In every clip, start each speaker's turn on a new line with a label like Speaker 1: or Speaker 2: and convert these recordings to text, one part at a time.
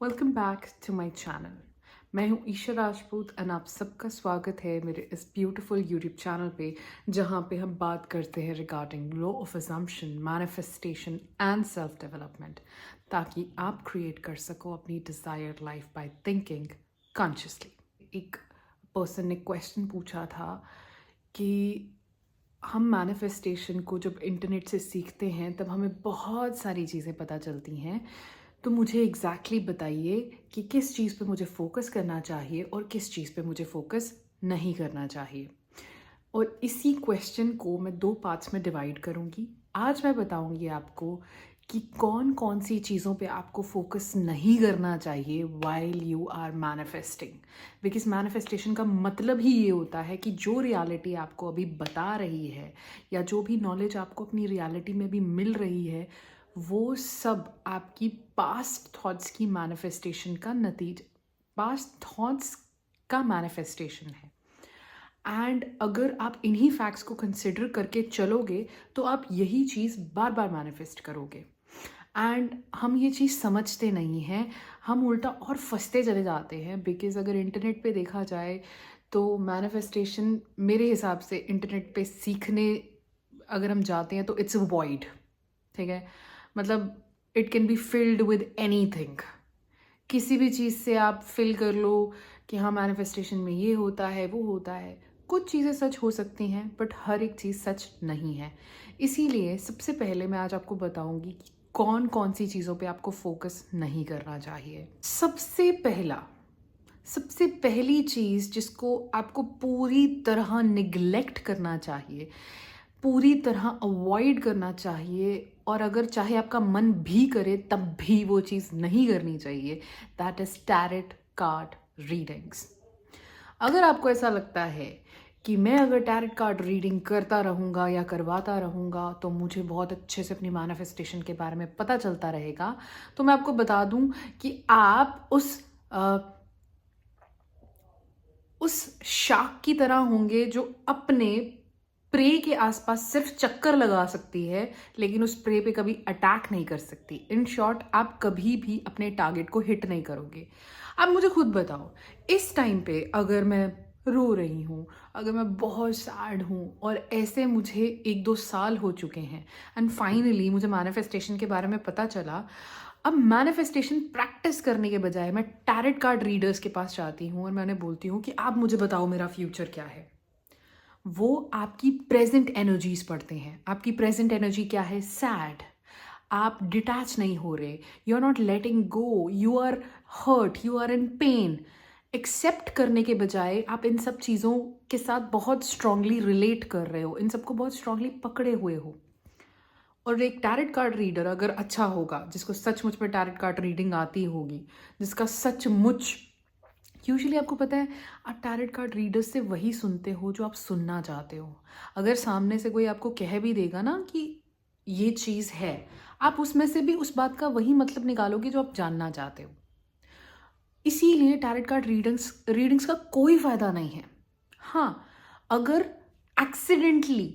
Speaker 1: Welcome back to my channel. मैं हूँ Isha Rajput and आप सबका स्वागत है मेरे इस ब्यूटीफुल यूट्यूब चैनल पे, जहाँ पे हम बात करते हैं regarding law of assumption, manifestation and self development, ताकि आप क्रिएट कर सको अपनी desired life by thinking consciously. एक पर्सन ने क्वेश्चन पूछा था कि हम मैनिफेस्टेशन को जब इंटरनेट से सीखते हैं तब हमें बहुत सारी चीज़ें पता चलती हैं, तो मुझे एग्जैक्टली बताइए कि किस चीज़ पे मुझे फोकस करना चाहिए और किस चीज़ पे मुझे फोकस नहीं करना चाहिए। और इसी क्वेश्चन को मैं दो पार्ट्स में डिवाइड करूँगी। आज मैं बताऊँगी आपको कि कौन कौन सी चीज़ों पे आपको फोकस नहीं करना चाहिए while you are manifesting. Because manifestation का मतलब ही ये होता है कि जो रियलिटी आपको अभी बता रही है या जो भी नॉलेज आपको अपनी रियलिटी में भी मिल रही है, वो सब आपकी पास्ट थॉट्स की मैनिफेस्टेशन का नतीजा, पास्ट थॉट्स का मैनिफेस्टेशन है। एंड अगर आप इन्हीं फैक्ट्स को कंसिडर करके चलोगे तो आप यही चीज़ बार बार मैनिफेस्ट करोगे। एंड हम ये चीज़ समझते नहीं हैं, हम उल्टा और फंसते चले जाते हैं। बिकॉज अगर इंटरनेट पे देखा जाए तो मैनिफेस्टेशन मेरे हिसाब से इंटरनेट पे सीखने अगर हम जाते हैं तो इट्स अ वॉइड, ठीक है। मतलब it can be filled with anything, किसी भी चीज़ से आप फिल कर लो कि हाँ मैनिफेस्टेशन में ये होता है वो होता है। कुछ चीज़ें सच हो सकती हैं बट हर एक चीज़ सच नहीं है। इसीलिए सबसे पहले मैं आज आपको बताऊंगी कि कौन कौन सी चीज़ों पे आपको फोकस नहीं करना चाहिए। सबसे पहली चीज़ जिसको आपको पूरी तरह निगलेक्ट करना चाहिए, पूरी तरह अवॉइड करना चाहिए, और अगर चाहे आपका मन भी करे तब भी वो चीज़ नहीं करनी चाहिए, that is tarot card readings. अगर आपको ऐसा लगता है कि मैं अगर टैरेट कार्ड रीडिंग करता रहूँगा या करवाता रहूँगा तो मुझे बहुत अच्छे से अपनी मैनिफेस्टेशन के बारे में पता चलता रहेगा, तो मैं आपको बता दूं कि आप उस शार्क की तरह होंगे जो अपने प्रे के आसपास सिर्फ चक्कर लगा सकती है, लेकिन उस प्रे पे कभी अटैक नहीं कर सकती। इन शॉर्ट, आप कभी भी अपने टारगेट को हिट नहीं करोगे। अब मुझे खुद बताओ, इस टाइम पे अगर मैं रो रही हूँ, अगर मैं बहुत सैड हूँ और ऐसे मुझे 1-2 साल हो चुके हैं एंड फाइनली मुझे मैनिफेस्टेशन के बारे में पता चला, अब मैनिफेस्टेशन प्रैक्टिस करने के बजाय मैं टैरेट कार्ड रीडर्स के पास जाती हूँ और मैं उन्हें बोलती हूँ कि आप मुझे बताओ मेरा फ्यूचर क्या है। वो आपकी प्रेजेंट एनर्जीज पढ़ते हैं। आपकी प्रेजेंट एनर्जी क्या है? सैड। आप डिटैच नहीं हो रहे, you are not letting go, you are hurt, you are in pain. Accept करने के बजाय आप इन सब चीज़ों के साथ बहुत स्ट्रांगली रिलेट कर रहे हो, इन सबको बहुत स्ट्रांगली पकड़े हुए हो। और एक टैरेट कार्ड रीडर अगर अच्छा होगा, जिसको सचमुच में टैरेट कार्ड रीडिंग आती होगी, जिसका सचमुच, यूजुअली आपको पता है आप टैरेट कार्ड रीडर से वही सुनते हो जो आप सुनना चाहते हो। अगर सामने से कोई आपको कह भी देगा ना कि ये चीज़ है, आप उसमें से भी उस बात का वही मतलब निकालोगे जो आप जानना चाहते हो। इसीलिए टैरेट कार्ड रीडिंग्स का कोई फ़ायदा नहीं है। हाँ, अगर accidentally,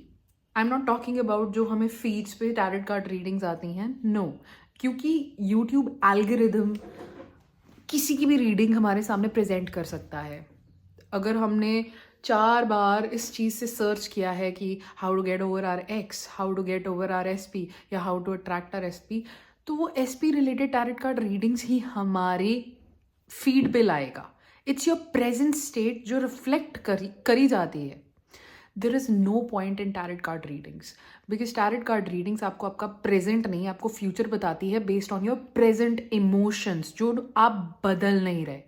Speaker 1: I am not talking about जो हमें फीड्स पे टैरेट कार्ड रीडिंग्स आती हैं, नो, क्योंकि यूट्यूब एल्गोरिदम किसी की भी रीडिंग हमारे सामने प्रेजेंट कर सकता है। अगर हमने 4 बार इस चीज़ से सर्च किया है कि how to get over your ex, how to get over your SP, या how to attract your SP, तो वो SP related tarot card readings ही हमारे फीड पे लाएगा। इट्स योर प्रेजेंट स्टेट जो रिफ्लेक्ट करी जाती है। There is no point in tarot card readings, because tarot card readings आपको आपका प्रेजेंट नहीं, आपको फ्यूचर बताती है based on your present emotions जो आप बदल नहीं रहे।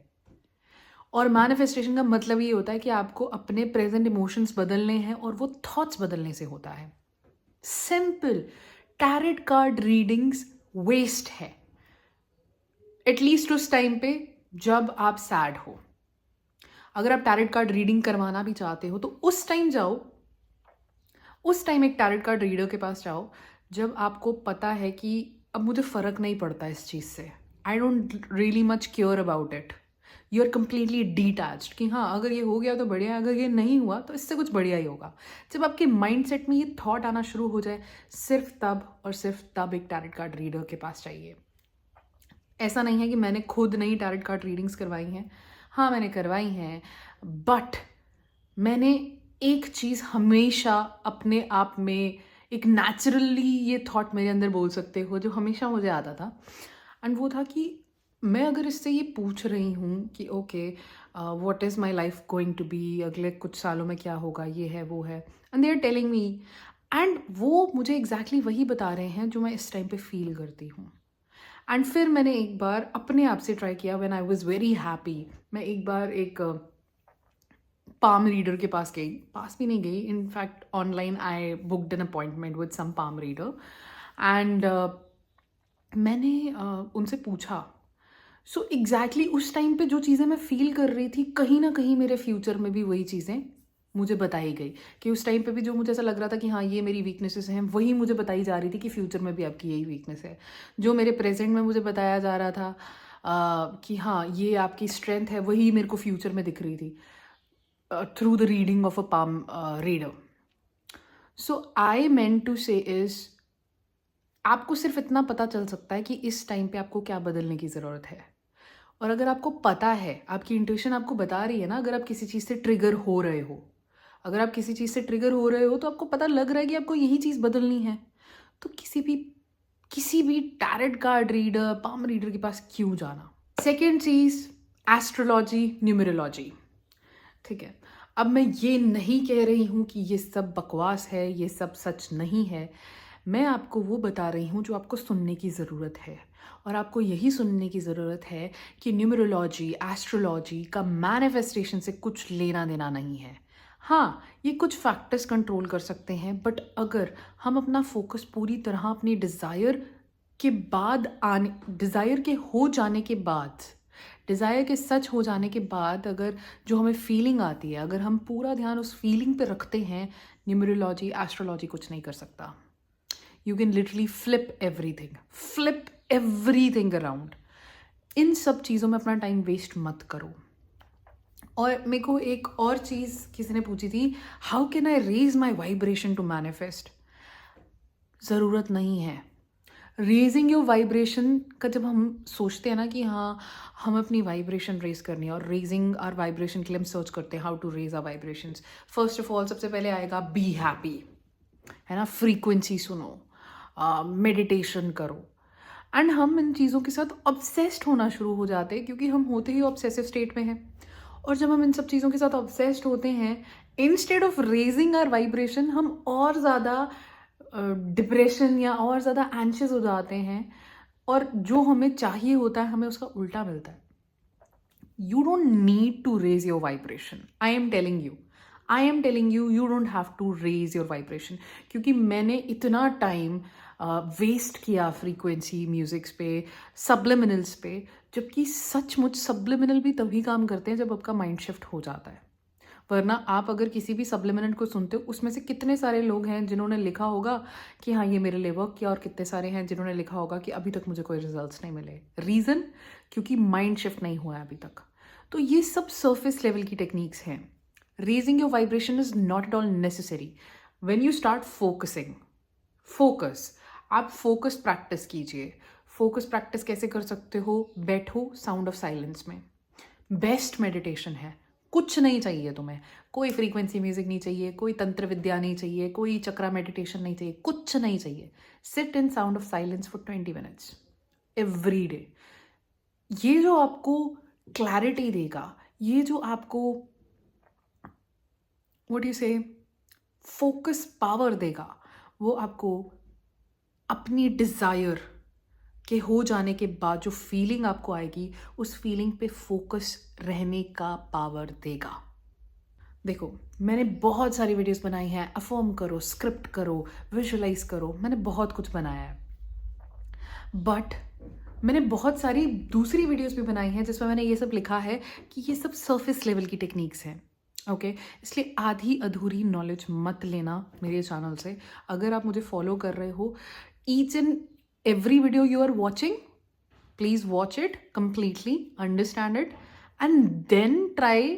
Speaker 1: और मैनिफेस्टेशन का मतलब ये होता है कि आपको अपने प्रेजेंट इमोशंस बदलने हैं और वो थॉट्स बदलने से होता है। Simple. Tarot card readings waste है, एटलीस्ट उस टाइम पे जब आप सैड हो। अगर आप टैरेट कार्ड रीडिंग करवाना भी चाहते हो तो उस टाइम जाओ, उस टाइम एक टैरेट कार्ड रीडर के पास जाओ जब आपको पता है कि अब मुझे फ़र्क नहीं पड़ता इस चीज़ से, I don't really much care about it, you are completely detached कि हाँ अगर ये हो गया तो बढ़िया है, अगर ये नहीं हुआ तो इससे कुछ बढ़िया ही होगा। जब आपके माइंड सेट में ये थॉट आना शुरू हो जाए, सिर्फ तब और सिर्फ तब एक टैरेट कार्ड रीडर के पास चाहिए। ऐसा नहीं है कि मैंने खुद नहीं टैरोट कार्ड रीडिंग्स करवाई हैं, हाँ मैंने करवाई हैं, बट मैंने एक चीज़ हमेशा अपने आप में एक नेचुरली ये थॉट मेरे अंदर बोल सकते हो जो हमेशा मुझे आता था, एंड वो था कि मैं अगर इससे ये पूछ रही हूँ कि okay what is my life going to be, अगले कुछ सालों में क्या होगा, ये है वो है, and they are telling me, and वो मुझे एग्जैक्टली वही बता रहे हैं जो मैं इस टाइम पे फील करती हूँ। एंड फिर मैंने एक बार अपने आप से ट्राई किया, when I was very happy, मैं एक बार एक पाम रीडर के पास गई, पास भी नहीं गई, in fact online I booked an appointment with some palm reader, and मैंने उनसे पूछा। सो एग्जैक्टली उस टाइम पे जो चीज़ें मैं फील कर रही थी, कहीं ना कहीं मेरे फ्यूचर में भी वही चीज़ें मुझे बताई गई, कि उस टाइम पे भी जो मुझे ऐसा लग रहा था कि हाँ ये मेरी वीकनेसेस हैं, वही मुझे बताई जा रही थी कि फ्यूचर में भी आपकी यही वीकनेस है। जो मेरे प्रेजेंट में मुझे बताया जा रहा था कि हाँ ये आपकी स्ट्रेंथ है, वही मेरे को फ्यूचर में दिख रही थी through the reading of a palm reader. So I meant to say is, आपको सिर्फ इतना पता चल सकता है कि इस टाइम पे आपको क्या बदलने की ज़रूरत है। और अगर आपको पता है, आपकी इंट्यूशन आपको बता रही है ना, अगर आप किसी चीज़ से ट्रिगर हो रहे हो, अगर आप किसी चीज़ से ट्रिगर हो रहे हो तो आपको पता लग रहा है कि आपको यही चीज़ बदलनी है, तो किसी भी tarot card reader, palm reader के पास क्यों जाना। सेकेंड चीज़, एस्ट्रोलॉजी, न्यूमरोलॉजी। ठीक है, अब मैं ये नहीं कह रही हूँ कि ये सब बकवास है, ये सब सच नहीं है, मैं आपको वो बता रही हूँ जो आपको सुनने की ज़रूरत है। और आपको यही सुनने की ज़रूरत है कि न्यूमरोलॉजी, एस्ट्रोलॉजी का मैनिफेस्टेशन से कुछ लेना देना नहीं है। हाँ, ये कुछ फैक्टर्स कंट्रोल कर सकते हैं, बट अगर हम अपना फोकस पूरी तरह अपनी डिज़ायर के बाद आने, डिज़ायर के हो जाने के बाद, डिज़ायर के सच हो जाने के बाद, अगर जो हमें फीलिंग आती है, अगर हम पूरा ध्यान उस फीलिंग पे रखते हैं, न्यूमरोलॉजी, एस्ट्रोलॉजी कुछ नहीं कर सकता। You can literally flip everything around. इन सब चीज़ों में अपना टाइम वेस्ट मत करो। और मेरे को एक और चीज़ किसी ने पूछी थी, how can I raise my vibration to manifest. ज़रूरत नहीं है। रेजिंग योर वाइब्रेशन का जब हम सोचते हैं ना कि हाँ हम अपनी वाइब्रेशन रेज करनी है, और रेजिंग आर वाइब्रेशन के लिए हम सर्च करते हैं how to raise our vibrations, first of all सबसे पहले आएगा बी हैप्पी, है ना, फ्रीक्वेंसी सुनो, मेडिटेशन करो, एंड हम इन चीज़ों के साथ ऑब्सेस्ड होना शुरू हो जाते हैं, क्योंकि हम होते ही ऑब्सेसिव स्टेट में हैं। और जब हम इन सब चीज़ों के साथ ऑब्सेस्ड होते हैं, instead of raising our vibration, हम और ज़्यादा डिप्रेशन या और ज़्यादा एंशियस हो जाते हैं, और जो हमें चाहिए होता है हमें उसका उल्टा मिलता है। You don't need to raise your vibration. I am telling you, you don't have to raise your vibration. क्योंकि मैंने इतना टाइम वेस्ट किया फ्रीक्वेंसी म्यूजिक्स पे, सब्लिमिनल्स पे, जबकि सचमुच सब्लिमिनल भी तभी काम करते हैं जब आपका माइंड शिफ्ट हो जाता है। वरना आप अगर किसी भी सब्लिमिनल को सुनते हो, उसमें से कितने सारे लोग हैं जिन्होंने लिखा होगा कि हाँ ये मेरे लिए वर्क किया, और कितने सारे हैं जिन्होंने लिखा होगा कि अभी तक मुझे कोई रिजल्ट्स नहीं मिले। रीज़न, क्योंकि माइंड शिफ्ट नहीं हुआ है अभी तक। तो ये सब सरफेस लेवल की टेक्निक्स हैं। Raising your vibration is not at all necessary when you start focusing. आप फोकस प्रैक्टिस कीजिए। फोकस प्रैक्टिस कैसे कर सकते हो? बैठो साउंड ऑफ साइलेंस में, बेस्ट मेडिटेशन है। कुछ नहीं चाहिए तुम्हें, कोई फ्रीक्वेंसी म्यूजिक नहीं चाहिए, कोई तंत्र विद्या नहीं चाहिए, कोई चक्रा मेडिटेशन नहीं चाहिए, कुछ नहीं चाहिए। Sit in sound of silence for 20 minutes every day. ये जो आपको क्लैरिटी देगा, ये जो आपको व्हाट यू से फोकस पावर देगा, वो आपको अपनी डिज़ायर के हो जाने के बाद जो फीलिंग आपको आएगी, उस फीलिंग पे फोकस रहने का पावर देगा। देखो, मैंने बहुत सारी वीडियोस बनाई हैं, अफर्म करो, स्क्रिप्ट करो, विजुअलाइज करो, मैंने बहुत कुछ बनाया है, बट मैंने बहुत सारी दूसरी वीडियोस भी बनाई हैं जिसमें मैंने ये सब लिखा है कि ये सब सरफेस लेवल की टेक्निक्स हैं। ओके, इसलिए आधी अधूरी नॉलेज मत लेना मेरे चैनल से। अगर आप मुझे फॉलो कर रहे हो, each and every video you are watching, please watch it completely, understand it, and then try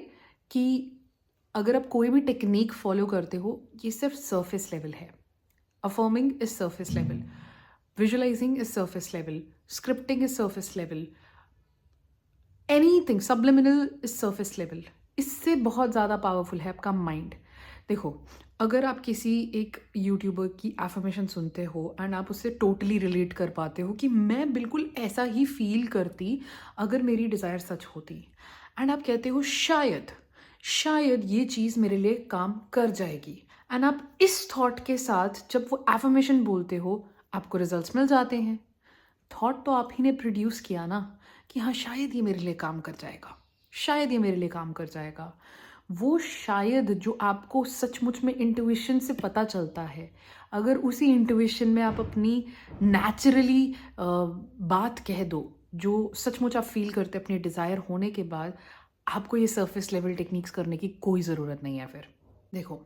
Speaker 1: कि अगर आप कोई भी टेक्निक फॉलो करते हो, ये सिर्फ सरफेस लेवल है। Affirming is surface level, visualising is surface level, scripting is surface level, anything subliminal is surface level. इससे बहुत ज़्यादा पावरफुल है आपका माइंड। देखो, अगर आप किसी एक यूट्यूबर की एफर्मेशन सुनते हो एंड आप उससे टोटली रिलेट कर पाते हो कि मैं बिल्कुल ऐसा ही फील करती अगर मेरी डिज़ायर सच होती, एंड आप कहते हो शायद शायद ये चीज़ मेरे लिए काम कर जाएगी, एंड आप इस थॉट के साथ जब वो एफर्मेशन बोलते हो आपको रिजल्ट्स मिल जाते हैं। थॉट तो आप ही ने प्रोड्यूस किया ना कि हाँ शायद ये मेरे लिए काम कर जाएगा, शायद ये मेरे लिए काम कर जाएगा। वो शायद जो आपको सचमुच में इंट्यूइशन से पता चलता है, अगर उसी इंट्यूइशन में आप अपनी नेचुरली बात कह दो जो सचमुच आप फील करते अपने डिज़ायर होने के बाद, आपको ये सरफेस लेवल टेक्निक्स करने की कोई ज़रूरत नहीं है। फिर देखो,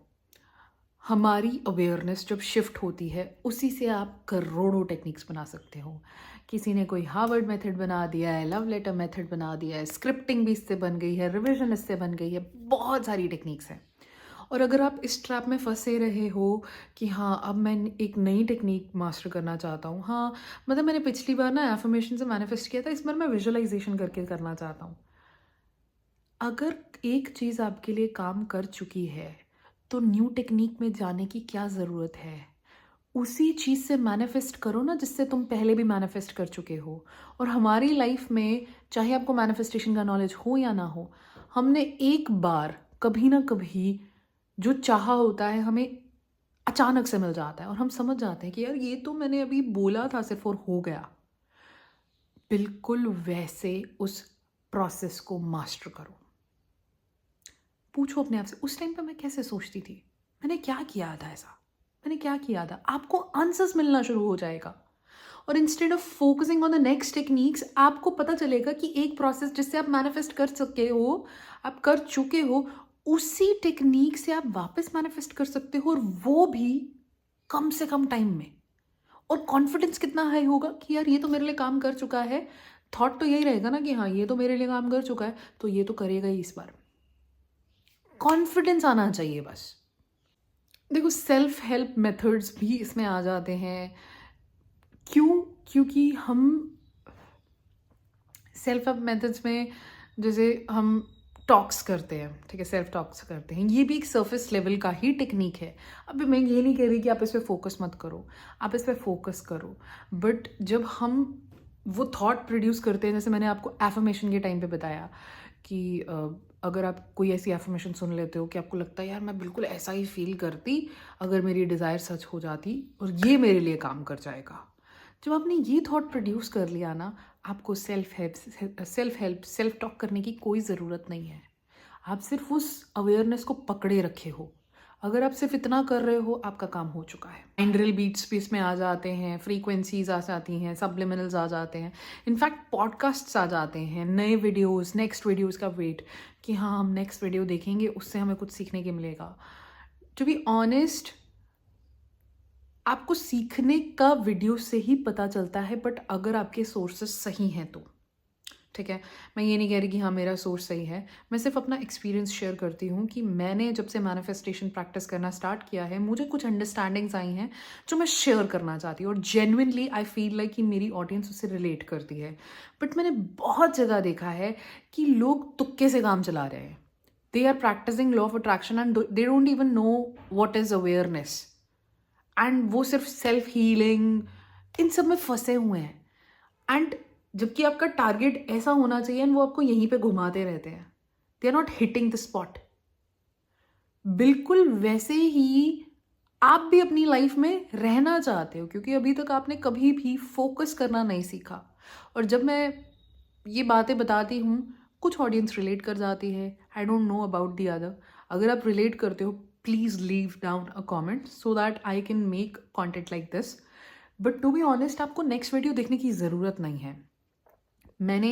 Speaker 1: हमारी अवेयरनेस जब शिफ्ट होती है उसी से आप करोड़ों टेक्निक्स बना सकते हो। किसी ने कोई हार्वर्ड मेथड बना दिया है, लव लेटर मेथड बना दिया है, स्क्रिप्टिंग भी इससे बन गई है, रिविजन इससे बन गई है, बहुत सारी टेक्निक्स हैं। और अगर आप इस ट्रैप में फंसे रहे हो कि हाँ अब मैं एक नई टेक्निक मास्टर करना चाहता हूँ, हाँ मतलब मैंने पिछली बार ना एफर्मेशन से मैनिफेस्ट किया था, इस बार मैं विजुअलाइजेशन करके करना चाहता हूँ। अगर एक चीज़ आपके लिए काम कर चुकी है तो न्यू टेक्निक में जाने की क्या ज़रूरत है। उसी चीज़ से मैनिफेस्ट करो ना जिससे तुम पहले भी मैनिफेस्ट कर चुके हो। और हमारी लाइफ में चाहे आपको मैनिफेस्टेशन का नॉलेज हो या ना हो, हमने एक बार कभी ना कभी जो चाहा होता है हमें अचानक से मिल जाता है और हम समझ जाते हैं कि यार ये तो मैंने अभी बोला था सिर्फ और हो गया। बिल्कुल वैसे उस प्रोसेस को मास्टर करो। पूछो अपने आप से उस टाइम पे मैं कैसे सोचती थी, मैंने क्या किया था, ऐसा मैंने क्या किया था। आपको आंसर्स मिलना शुरू हो जाएगा और instead of focusing on the next techniques आपको पता चलेगा कि एक प्रोसेस जिससे आप मैनिफेस्ट कर सके हो, आप कर चुके हो, उसी टेक्निक से आप वापस मैनिफेस्ट कर सकते हो, और वो भी कम से कम टाइम में। और कॉन्फिडेंस कितना हाई होगा कि यार ये तो मेरे लिए काम कर चुका है। थॉट तो यही रहेगा ना कि हाँ ये तो मेरे लिए काम कर चुका है तो ये तो करेगा ही इस बार। कॉन्फिडेंस आना चाहिए बस। देखो, सेल्फ हेल्प मेथड्स भी इसमें आ जाते हैं। क्यों? क्योंकि हम सेल्फ हेल्प मेथड्स में जैसे हम टॉक्स करते हैं, ठीक है, सेल्फ टॉक्स करते हैं, ये भी एक सरफेस लेवल का ही टेक्निक है। अभी मैं ये नहीं कह रही कि आप इस पर फोकस मत करो, आप इस पर फोकस करो, बट जब हम वो थॉट प्रोड्यूस करते हैं, जैसे मैंने आपको एफर्मेशन के टाइम पे बताया कि अगर आप कोई ऐसी एफर्मेशन सुन लेते हो कि आपको लगता है यार मैं बिल्कुल ऐसा ही फील करती अगर मेरी डिज़ायर सच हो जाती और ये मेरे लिए काम कर जाएगा। जब आपने ये थॉट प्रोड्यूस कर लिया ना, आपको सेल्फ टॉक करने की कोई ज़रूरत नहीं है। आप सिर्फ उस अवेयरनेस को पकड़े रखे हो। अगर आप सिर्फ इतना कर रहे हो आपका काम हो चुका है। बाइनरल बीट्स भी इसमें आ जाते हैं, फ्रीक्वेंसीज आ जाती हैं, सब्लिमिनल्स आ जाते हैं, इनफैक्ट पॉडकास्ट्स आ जाते हैं, नए वीडियोस, नेक्स्ट वीडियोस का वेट कि हाँ हम नेक्स्ट वीडियो देखेंगे उससे हमें कुछ सीखने के मिलेगा। टू बी ऑनेस्ट, आपको सीखने का वीडियो से ही पता चलता है, बट अगर आपके सोर्सेस सही हैं तो, ठीक है। मैं ये नहीं कह रही कि हाँ मेरा सोर्स सही है, मैं सिर्फ अपना एक्सपीरियंस शेयर करती हूँ कि मैंने जब से मैनिफेस्टेशन प्रैक्टिस करना स्टार्ट किया है मुझे कुछ अंडरस्टैंडिंग्स आई हैं जो मैं शेयर करना चाहती हूँ, और जेन्युइनली आई फील लाइक कि मेरी ऑडियंस उससे रिलेट करती है। बट मैंने बहुत जगह देखा है कि लोग तुक्के से काम चला रहे हैं। They are practicing law of attraction and they don't even know what is awareness, and वो सिर्फ सेल्फ हीलिंग इन सब में फंसे हुए हैं। एंड जबकि आपका टारगेट ऐसा होना चाहिए एंड वो आपको यहीं पे घुमाते रहते हैं। They are not hitting the spot. बिल्कुल वैसे ही आप भी अपनी लाइफ में रहना चाहते हो, क्योंकि अभी तक आपने कभी भी फोकस करना नहीं सीखा। और जब मैं ये बातें बताती हूँ कुछ ऑडियंस रिलेट कर जाती है, I don't know about the other. अगर आप रिलेट करते हो please leave down a comment so that I can make content like this. But to be honest आपको नेक्स्ट वीडियो देखने की ज़रूरत नहीं है। मैंने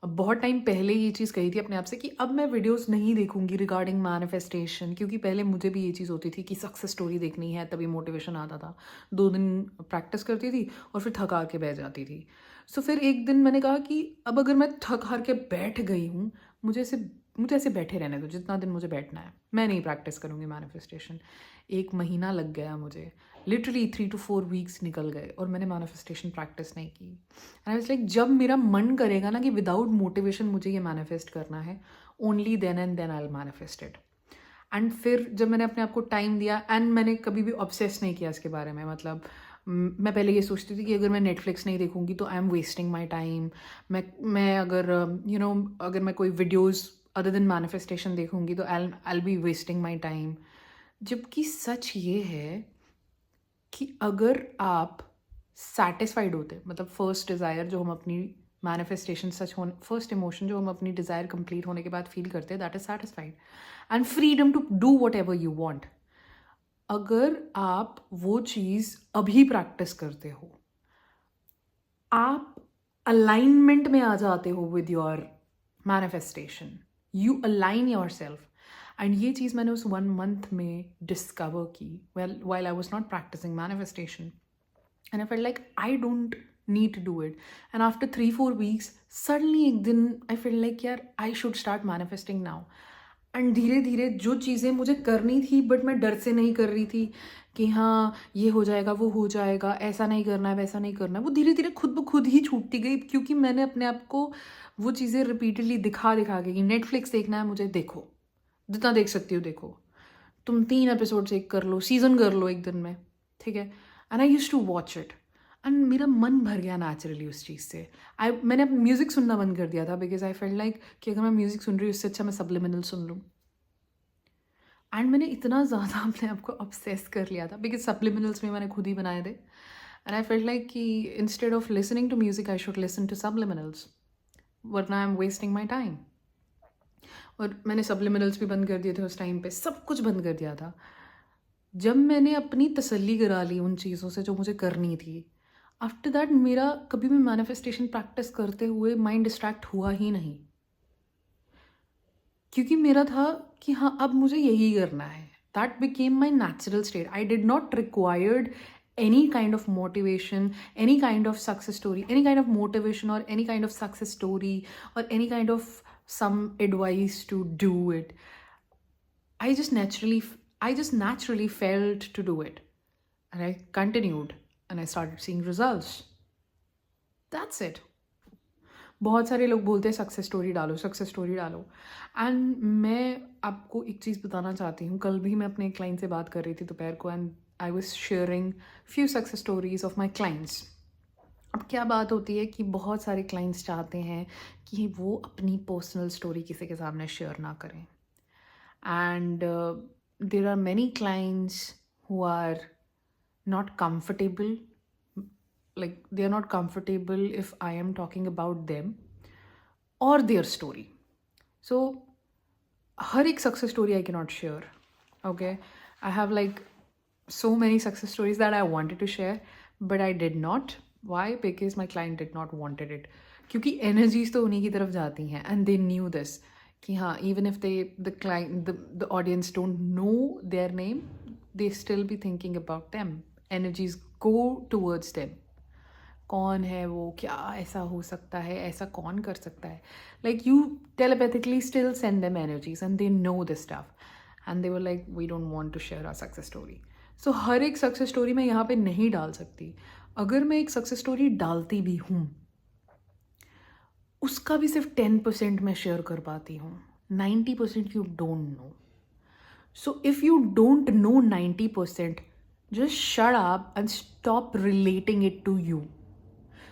Speaker 1: बहुत टाइम पहले ये चीज़ कही थी अपने आप से कि अब मैं वीडियोस नहीं देखूंगी रिगार्डिंग मैनिफेस्टेशन, क्योंकि पहले मुझे भी ये चीज़ होती थी कि सक्सेस स्टोरी देखनी है तभी मोटिवेशन आता था। 2 दिन प्रैक्टिस करती थी और फिर थक हार के बैठ जाती थी। सो फिर एक दिन मैंने कहा कि अब अगर मैं थक हार के बैठ गई हूँ, मुझे ऐसे बैठे रहने दो जितना दिन मुझे बैठना है, मैं नहीं प्रैक्टिस करूँगी मैनिफेस्टेशन। 1 महीना लग गया मुझे, लिटरली 3 to 4 वीक्स निकल गए और मैंने मैनिफेस्टेशन प्रैक्टिस नहीं की। एंड आई वाज लाइक, जब मेरा मन करेगा ना कि विदाउट मोटिवेशन मुझे ये मैनिफेस्ट करना है, only then and then I will manifest it. And फिर जब मैंने अपने आप को टाइम दिया, एंड मैंने कभी भी ऑब्सेस नहीं किया इसके बारे में, मतलब मैं पहले ये सोचती थी कि अगर मैं नेटफ्लिक्स नहीं देखूंगी तो आई एम वेस्टिंग माई टाइम। मैं अगर अगर मैं कोई वीडियोज़ अदर देन मैनिफेस्टेशन देखूंगी तो आई बी वेस्टिंग माई टाइम। जबकि सच ये है कि अगर आप सैटिस्फाइड होते, मतलब फर्स्ट डिज़ायर जो हम अपनी मैनिफेस्टेशन सच होने, फर्स्ट इमोशन जो हम अपनी डिज़ायर कंप्लीट होने के बाद फील करते हैं, that is satisfied and freedom to do whatever you want. अगर आप वो चीज़ अभी प्रैक्टिस करते हो, आप अलाइनमेंट में आ जाते हो with your manifestation, you align your self. And ये चीज़ मैंने उस 1 month में डिस्कवर की while I was not practicing manifestation. And I felt like I don't need to do it. And after 3-4 weeks, suddenly एक दिन I felt like यार I should start manifesting now. And धीरे धीरे जो चीज़ें मुझे करनी थी बट मैं डर से नहीं कर रही थी कि हाँ ये हो जाएगा वो हो जाएगा, ऐसा नहीं करना है वैसा नहीं करना है, वो धीरे धीरे खुद ब खुद ही छूटती गई, क्योंकि मैंने अपने आप को वो चीज़ें रिपीटेडली दिखा दिखा के कि नेटफ्लिक्स देखना है मुझे, देखो जितना देख सकती हो देखो, तुम 3 एपिसोड्स एक कर लो, सीजन कर लो एक दिन में, ठीक है। And I use to watch it and मेरा मन भर गया नेचुरली उस चीज़ से। मैंने म्यूज़िक सुनना बंद कर दिया था बिकॉज आई फेल्ट लाइक कि अगर मैं म्यूज़िक सुन रही हूँ इससे अच्छा मैं सब्लिमिनल सुन लूँ। एंड मैंने इतना ज़्यादा अपने आप को ऑब्सेस कर लिया था बिकॉज सब्लिमिनल्स में मैंने खुद ही बनाए थे। एंड आई फेल्ट लाइक कि instead of listening to music I should listen to subliminals, वरना I am wasting my time. और मैंने सब्लिमिनल्स भी बंद कर दिए थे उस टाइम पे, सब कुछ बंद कर दिया था। जब मैंने अपनी तसल्ली करा ली उन चीज़ों से जो मुझे करनी थी, आफ्टर दैट मेरा कभी भी मैनिफेस्टेशन प्रैक्टिस करते हुए माइंड डिस्ट्रैक्ट हुआ ही नहीं, क्योंकि मेरा था कि हाँ अब मुझे यही करना है। That became my natural state. I did not required any kind of motivation, any kind of success story, any kind of motivation or any kind of success story or any kind of some advice to do it. I just naturally felt to do it, and I continued and I started seeing results. That's it. बहुत सारे लोग बोलते हैं success story डालो, success story डालो, and मैं आपको एक चीज़ बताना चाहती हूँ। कल भी मैं अपने एक क्लाइंट से बात कर रही थी दोपहर को, and I was sharing few success stories of my clients. अब क्या बात होती है कि बहुत सारे क्लाइंट्स चाहते हैं कि वो अपनी पर्सनल स्टोरी किसी के सामने शेयर ना करें, and there are many clients who are not comfortable, like they are not comfortable if I am talking about them or their story. So har ek success story I cannot share. Okay, I have like so many success stories that I wanted to share but I did not. Why? Because my client did not wanted it, क्योंकि energies तो उन्हीं की तरफ जाती हैं, and they knew this कि हाँ even if the audience don't know their name, they still be thinking about them. Energies go towards them. कौन है वो, क्या ऐसा हो सकता है, ऐसा कौन कर सकता है, like you telepathically still send them energies and they know this stuff and they were like we don't want to share our success story. So हर एक सक्सेस स्टोरी मैं यहाँ पे नहीं डाल सकती। अगर मैं एक सक्सेस स्टोरी डालती भी हूँ उसका भी सिर्फ 10% मैं शेयर कर पाती हूँ, 90% you don't know. So if you don't know 90%, just shut up and stop relating it to you.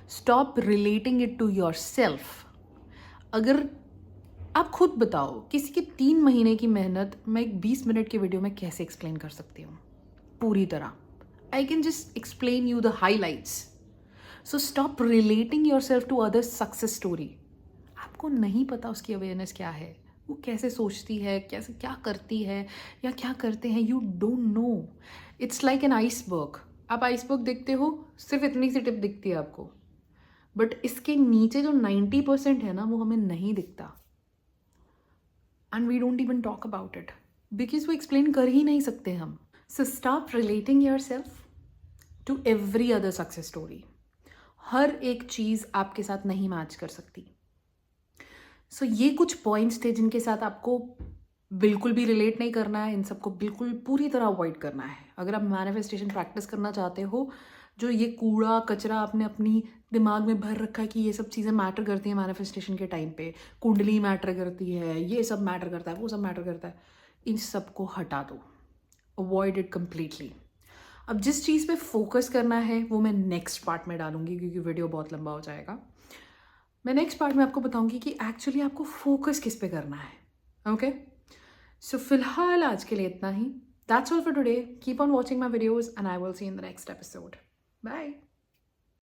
Speaker 1: Stop relating it to yourself. अगर आप खुद बताओ किसी की 3 महीने की मेहनत मैं एक 20 मिनट के वीडियो में कैसे एक्सप्लेन कर सकती हूँ पूरी तरह? I can just explain you the highlights. So stop relating your self to other success story. आपको नहीं पता उसकी अवेयरनेस क्या है, वो कैसे सोचती है, कैसे क्या करती है या क्या करते हैं, you don't know. It's like an iceberg. आप आइसबर्ग देखते हो, सिर्फ इतनी सी टिप दिखती है आपको, बट इसके नीचे जो 90% है ना वो हमें नहीं दिखता, and we don't even talk about it because वो एक्सप्लेन कर ही नहीं सकते हम। So stop relating your self to every other success story. हर एक चीज़ आपके साथ नहीं मैच कर सकती। सो ये कुछ पॉइंट्स थे जिनके साथ आपको बिल्कुल भी रिलेट नहीं करना है, इन सबको बिल्कुल पूरी तरह अवॉइड करना है। अगर आप मैनिफेस्टेशन प्रैक्टिस करना चाहते हो, जो ये कूड़ा कचरा आपने अपनी दिमाग में भर रखा है कि ये सब चीज़ें मैटर करती हैं मैनिफेस्टेशन के टाइम पे, कुंडली मैटर करती है, ये सब मैटर करता है, वो सब मैटर करता है, इन सबको हटा दो, अवॉइड इट कम्प्लीटली। अब जिस चीज़ पे फोकस करना है वो मैं नेक्स्ट पार्ट में डालूंगी, क्योंकि वीडियो बहुत लंबा हो जाएगा। मैं नेक्स्ट पार्ट में आपको बताऊंगी कि एक्चुअली आपको फोकस किस पे करना है। ओके, सो फिलहाल आज के लिए इतना ही। That's all for today. Keep on watching my videos and I will see in the next episode. Bye.